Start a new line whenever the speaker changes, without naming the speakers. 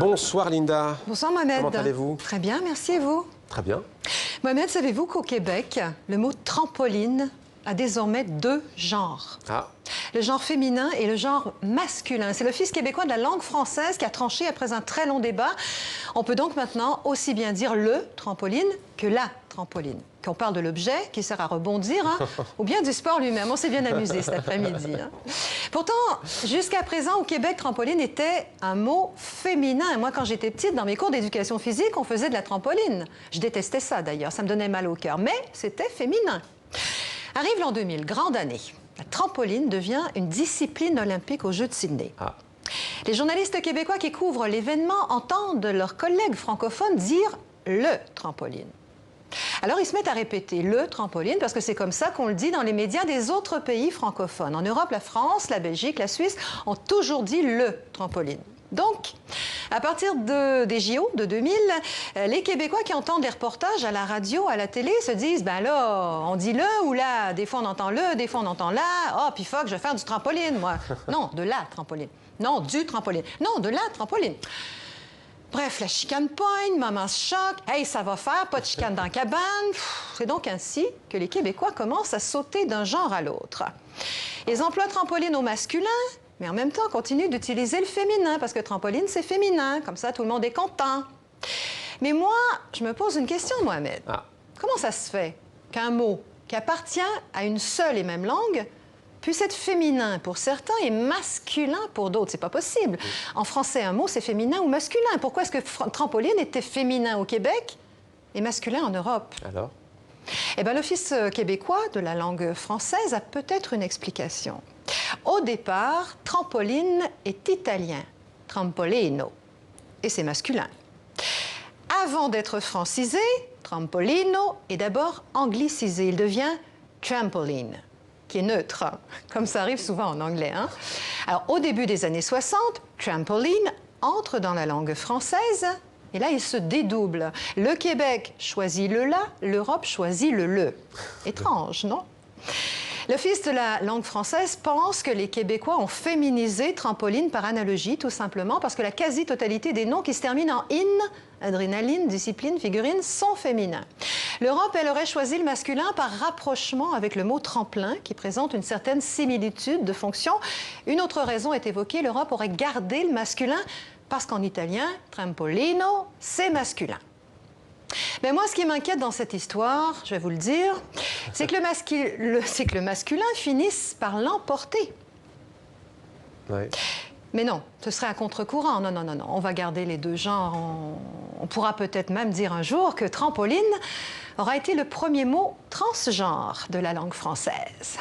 Bonsoir Linda.
Bonsoir Mohamed.
Comment allez-vous?
Très bien, merci et vous?
Très bien.
Mohamed, savez-vous qu'au Québec, le mot trampoline a désormais deux genres?
Ah.
Le genre féminin et le genre masculin. C'est l'Office québécois de la langue française qui a tranché après un très long débat. On peut donc maintenant aussi bien dire le trampoline que la trampoline. Qu'on parle de l'objet qui sert à rebondir, hein, ou bien du sport lui-même. On s'est bien amusé cet après-midi. Hein. Pourtant, jusqu'à présent, au Québec, trampoline était un mot féminin. Moi, quand j'étais petite, dans mes cours d'éducation physique, on faisait de la trampoline. Je détestais ça, d'ailleurs. Ça me donnait mal au cœur. Mais c'était féminin. Arrive l'an 2000, grande année. La trampoline devient une discipline olympique aux Jeux de Sydney.
Ah.
Les journalistes québécois qui couvrent l'événement entendent leurs collègues francophones dire « le trampoline ». Alors, ils se mettent à répéter « le trampoline » parce que c'est comme ça qu'on le dit dans les médias des autres pays francophones. En Europe, la France, la Belgique, la Suisse ont toujours dit « le trampoline ». Donc, à partir des JO de 2000, les Québécois qui entendent les reportages à la radio, à la télé, se disent « ben là, on dit le ou là, des fois on entend le, des fois on entend là, oh, puis fuck, je vais faire du trampoline, moi. » Non, de la trampoline. Non, du trampoline. Non, de la trampoline. Bref, la chicane poigne, maman se choque. Hey, ça va faire, pas de chicane dans la cabane. C'est donc ainsi que les Québécois commencent à sauter d'un genre à l'autre. Ils emploient trampoline au masculin, mais en même temps continuent d'utiliser le féminin, parce que trampoline, c'est féminin. Comme ça, tout le monde est content. Mais moi, je me pose une question, Mohamed.
Ah.
Comment ça se fait qu'un mot qui appartient à une seule et même langue puisse être féminin pour certains et masculin pour d'autres? C'est pas possible. En français, un mot, c'est féminin ou masculin. Pourquoi est-ce que trampoline était féminin au Québec et masculin en Europe?
Alors?
Eh bien, l'Office québécois de la langue française a peut-être une explication. Au départ, trampoline est italien, trampolino, et c'est masculin. Avant d'être francisé, trampolino est d'abord anglicisé. Il devient trampoline, qui est neutre, comme ça arrive souvent en anglais. Hein? Alors, au début des années 60, trampoline entre dans la langue française, et là, il se dédouble. Le Québec choisit le la, l'Europe choisit le le. Étrange, non? L'Office de la langue française pense que les Québécois ont féminisé trampoline par analogie, tout simplement parce que la quasi-totalité des noms qui se terminent en « in », adrénaline, discipline, figurine, sont féminins. L'Europe, elle aurait choisi le masculin par rapprochement avec le mot tremplin, qui présente une certaine similitude de fonction. Une autre raison est évoquée, l'Europe aurait gardé le masculin parce qu'en italien, trampolino, c'est masculin. Mais moi, ce qui m'inquiète dans cette histoire, je vais vous le dire, c'est que le masculin finisse par l'emporter.
Oui.
Mais non, ce serait à contre-courant. Non, non, non, non. On va garder les deux genres. On pourra peut-être même dire un jour que trampoline aura été le premier mot transgenre de la langue française.